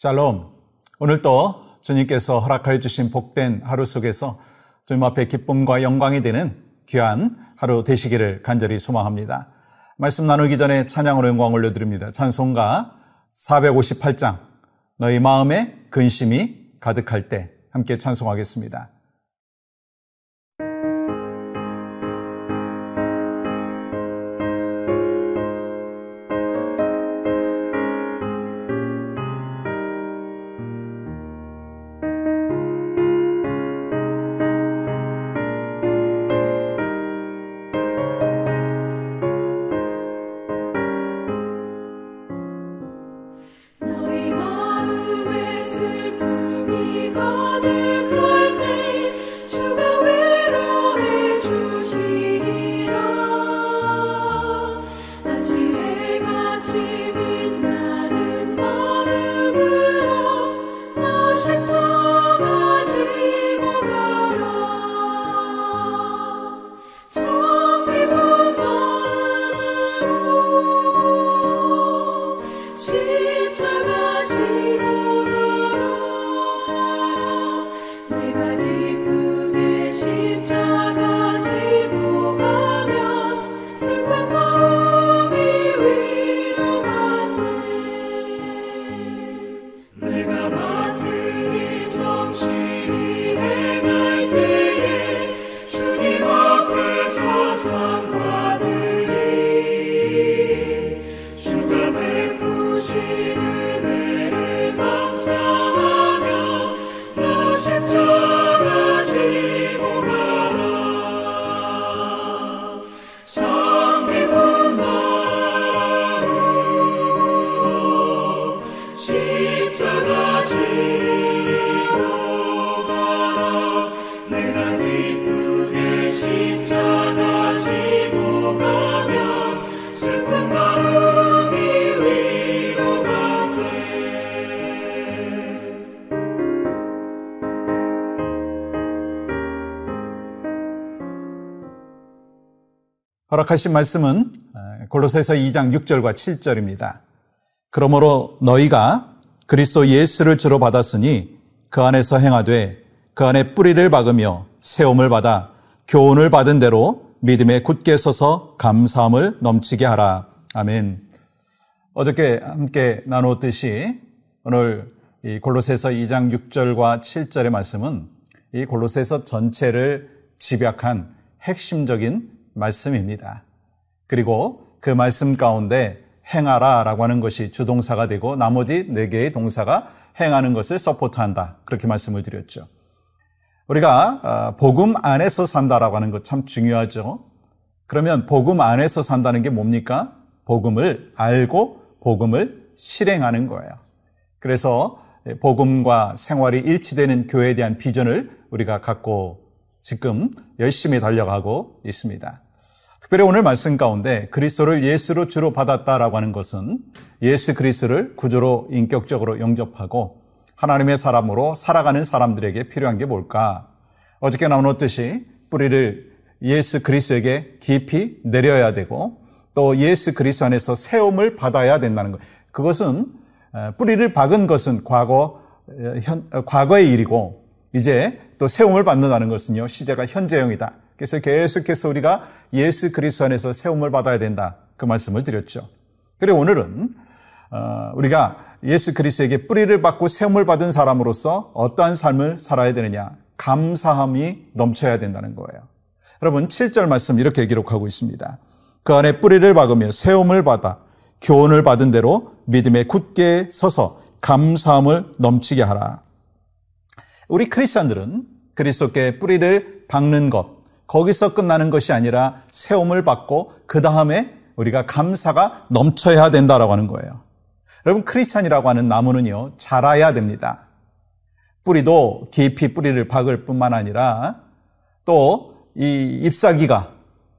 샬롬. 오늘도 주님께서 허락하여 주신 복된 하루 속에서 주님 앞에 기쁨과 영광이 되는 귀한 하루 되시기를 간절히 소망합니다. 말씀 나누기 전에 찬양으로 영광 올려드립니다. 찬송가 458장 너희 마음에 근심이 가득할 때 함께 찬송하겠습니다. 허락하신 말씀은 골로새서 2장 6절과 7절입니다. 그러므로 너희가 그리스도 예수를 주로 받았으니 그 안에서 행하되 그 안에 뿌리를 박으며 세움을 받아 교훈을 받은 대로 믿음에 굳게 서서 감사함을 넘치게 하라. 아멘. 어저께 함께 나누었듯이 오늘 이 골로새서 2장 6절과 7절의 말씀은 이 골로새서 전체를 집약한 핵심적인 말씀입니다. 그리고 그 말씀 가운데 행하라 라고 하는 것이 주동사가 되고 나머지 4개의 동사가 행하는 것을 서포트한다. 그렇게 말씀을 드렸죠. 우리가 복음 안에서 산다라고 하는 것 참 중요하죠. 그러면 복음 안에서 산다는 게 뭡니까? 복음을 알고 복음을 실행하는 거예요. 그래서 복음과 생활이 일치되는 교회에 대한 비전을 우리가 갖고 지금 열심히 달려가고 있습니다. 특별히 오늘 말씀 가운데 그리스도를 예수로 주로 받았다라고 하는 것은 예수 그리스도를 구주로 인격적으로 영접하고 하나님의 사람으로 살아가는 사람들에게 필요한 게 뭘까? 어저께 나누었듯이 뿌리를 예수 그리스도에게 깊이 내려야 되고 또 예수 그리스도 안에서 세움을 받아야 된다는 것. 그것은 뿌리를 박은 것은 과거의 일이고 이제 또 세움을 받는다는 것은요, 시제가 현재형이다. 그래서 계속해서 우리가 예수 그리스도 안에서 세움을 받아야 된다. 그 말씀을 드렸죠. 그리고 오늘은 우리가 예수 그리스도에게 뿌리를 받고 세움을 받은 사람으로서 어떠한 삶을 살아야 되느냐. 감사함이 넘쳐야 된다는 거예요. 여러분 7절 말씀 이렇게 기록하고 있습니다. 그 안에 뿌리를 박으며 세움을 받아 교훈을 받은 대로 믿음에 굳게 서서 감사함을 넘치게 하라. 우리 크리스천들은 그리스도께 뿌리를 박는 것, 거기서 끝나는 것이 아니라 세움을 받고 그 다음에 우리가 감사가 넘쳐야 된다라고 하는 거예요. 여러분 크리스찬이라고 하는 나무는요 자라야 됩니다. 뿌리도 깊이 뿌리를 박을 뿐만 아니라 또 이 잎사귀가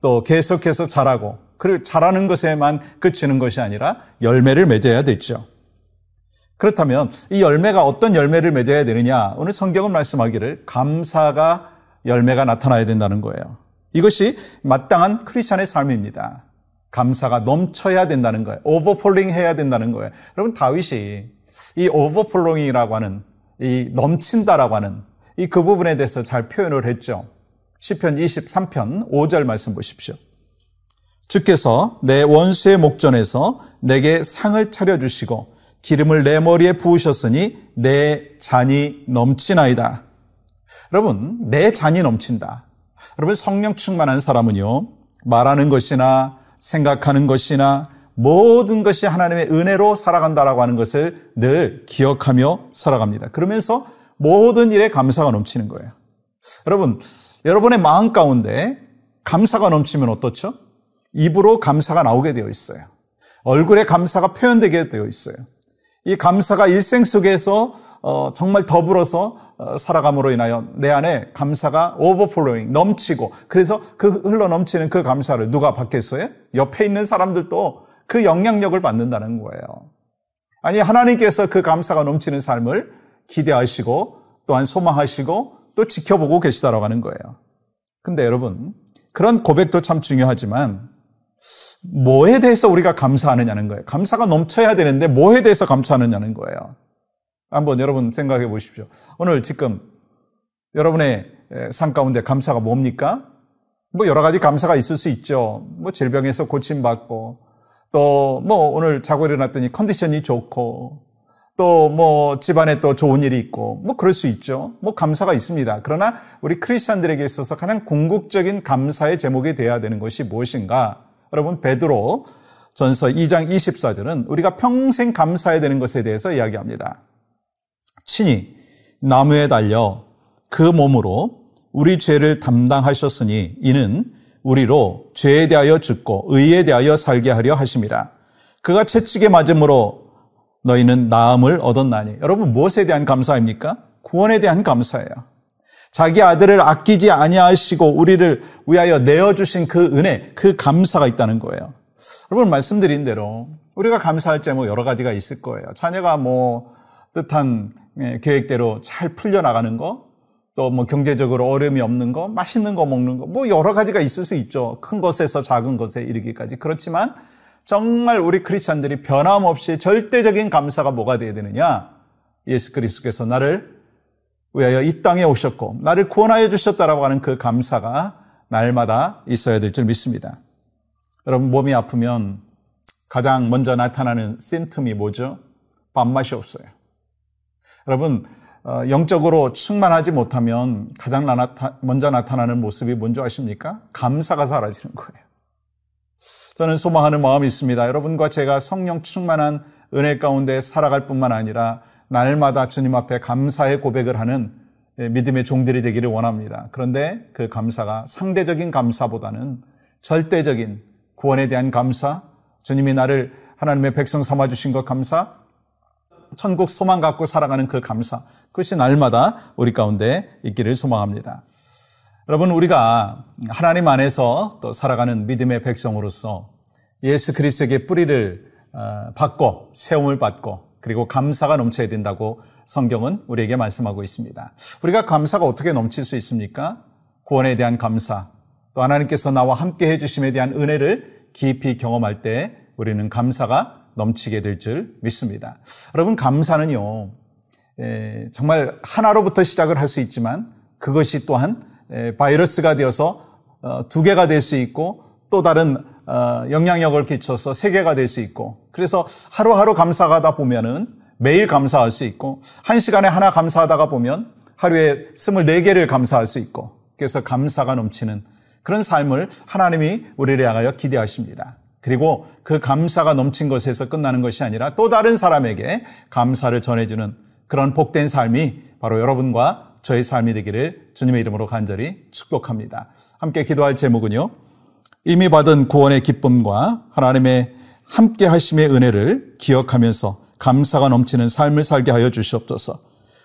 또 계속해서 자라고 그리고 자라는 것에만 그치는 것이 아니라 열매를 맺어야 되죠. 그렇다면 이 열매가 어떤 열매를 맺어야 되느냐? 오늘 성경은 말씀하기를 감사가 열매가 나타나야 된다는 거예요. 이것이 마땅한 크리스찬의 삶입니다. 감사가 넘쳐야 된다는 거예요. 오버폴링 해야 된다는 거예요. 여러분 다윗이 이 overflowing이라고 하는, 이 넘친다라고 하는 이 그 부분에 대해서 잘 표현을 했죠. 시편 23편 5절 말씀 보십시오. 주께서 내 원수의 목전에서 내게 상을 차려주시고 기름을 내 머리에 부으셨으니 내 잔이 넘치나이다. 여러분, 내 잔이 넘친다. 여러분, 성령 충만한 사람은요, 말하는 것이나 생각하는 것이나 모든 것이 하나님의 은혜로 살아간다라고 하는 것을 늘 기억하며 살아갑니다. 그러면서 모든 일에 감사가 넘치는 거예요. 여러분, 여러분의 마음 가운데 감사가 넘치면 어떻죠? 입으로 감사가 나오게 되어 있어요. 얼굴에 감사가 표현되게 되어 있어요. 이 감사가 일생 속에서 정말 더불어서 살아감으로 인하여 내 안에 감사가 overflowing, 넘치고, 그래서 그 흘러 넘치는 그 감사를 누가 받겠어요? 옆에 있는 사람들도 그 영향력을 받는다는 거예요. 아니, 하나님께서 그 감사가 넘치는 삶을 기대하시고 또한 소망하시고 또 지켜보고 계시다라고 하는 거예요. 근데 여러분, 그런 고백도 참 중요하지만 뭐에 대해서 우리가 감사하느냐는 거예요. 감사가 넘쳐야 되는데 뭐에 대해서 감사하느냐는 거예요. 한번 여러분 생각해 보십시오. 오늘 지금 여러분의 삶 가운데 감사가 뭡니까? 뭐 여러 가지 감사가 있을 수 있죠. 뭐 질병에서 고침받고, 또 뭐 오늘 자고 일어났더니 컨디션이 좋고, 또 뭐 집안에 또 좋은 일이 있고, 뭐 그럴 수 있죠. 뭐 감사가 있습니다. 그러나 우리 크리스찬들에게 있어서 가장 궁극적인 감사의 제목이 되어야 되는 것이 무엇인가? 여러분, 베드로 전서 2장 24절은 우리가 평생 감사해야 되는 것에 대해서 이야기합니다. 친히 나무에 달려 그 몸으로 우리 죄를 담당하셨으니 이는 우리로 죄에 대하여 죽고 의에 대하여 살게 하려 하심이라. 그가 채찍에 맞음으로 너희는 나음을 얻었나니. 여러분, 무엇에 대한 감사입니까? 구원에 대한 감사예요. 자기 아들을 아끼지 아니하시고 우리를 위하여 내어주신 그 은혜, 그 감사가 있다는 거예요. 여러분, 말씀드린 대로 우리가 감사할 제목 여러 가지가 있을 거예요. 자녀가 뭐 뜻한 계획대로 잘 풀려나가는 거, 또 뭐 경제적으로 어려움이 없는 거, 맛있는 거 먹는 거, 뭐 여러 가지가 있을 수 있죠. 큰 것에서 작은 것에 이르기까지. 그렇지만 정말 우리 크리스찬들이 변함없이 절대적인 감사가 뭐가 되어야 되느냐? 예수 그리스도께서 나를 위하여 이 땅에 오셨고 나를 구원하여 주셨다라고 하는 그 감사가 날마다 있어야 될 줄 믿습니다. 여러분, 몸이 아프면 가장 먼저 나타나는 심텀이 뭐죠? 밥맛이 없어요. 여러분, 영적으로 충만하지 못하면 가장 먼저 나타나는 모습이 뭔지 아십니까? 감사가 사라지는 거예요. 저는 소망하는 마음이 있습니다. 여러분과 제가 성령 충만한 은혜 가운데 살아갈 뿐만 아니라 날마다 주님 앞에 감사의 고백을 하는 믿음의 종들이 되기를 원합니다. 그런데 그 감사가 상대적인 감사보다는 절대적인 구원에 대한 감사, 주님이 나를 하나님의 백성 삼아주신 것 감사, 천국 소망 갖고 살아가는 그 감사, 그것이 날마다 우리 가운데 있기를 소망합니다. 여러분, 우리가 하나님 안에서 또 살아가는 믿음의 백성으로서 예수 그리스도에게 뿌리를 받고 세움을 받고 그리고 감사가 넘쳐야 된다고 성경은 우리에게 말씀하고 있습니다. 우리가 감사가 어떻게 넘칠 수 있습니까? 구원에 대한 감사, 또 하나님께서 나와 함께 해주심에 대한 은혜를 깊이 경험할 때 우리는 감사가 넘치게 될 줄 믿습니다. 여러분, 감사는요, 정말 하나로부터 시작을 할 수 있지만 그것이 또한 바이러스가 되어서 두 개가 될 수 있고 또 다른 영향력을 끼쳐서 세 개가 될 수 있고, 그래서 하루하루 감사하다 보면은 매일 감사할 수 있고, 한 시간에 하나 감사하다가 보면 하루에 24개를 감사할 수 있고, 그래서 감사가 넘치는 그런 삶을 하나님이 우리를 향하여 기대하십니다. 그리고 그 감사가 넘친 것에서 끝나는 것이 아니라 또 다른 사람에게 감사를 전해주는 그런 복된 삶이 바로 여러분과 저의 삶이 되기를 주님의 이름으로 간절히 축복합니다. 함께 기도할 제목은요, 이미 받은 구원의 기쁨과 하나님의 함께 하심의 은혜를 기억하면서 감사가 넘치는 삶을 살게 하여 주시옵소서.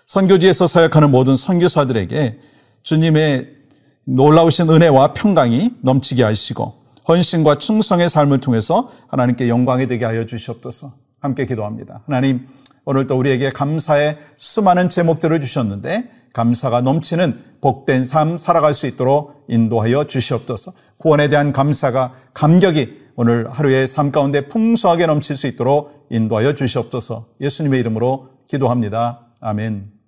선교지에서 사역하는 모든 선교사들에게 주님의 놀라우신 은혜와 평강이 넘치게 하시고 헌신과 충성의 삶을 통해서 하나님께 영광이 되게 하여 주시옵소서. 함께 기도합니다. 하나님, 오늘도 우리에게 감사의 수많은 제목들을 주셨는데 감사가 넘치는 복된 삶 살아갈 수 있도록 인도하여 주시옵소서. 구원에 대한 감사가, 감격이 오늘 하루의 삶 가운데 풍성하게 넘칠 수 있도록 인도하여 주시옵소서. 예수님의 이름으로 기도합니다. 아멘.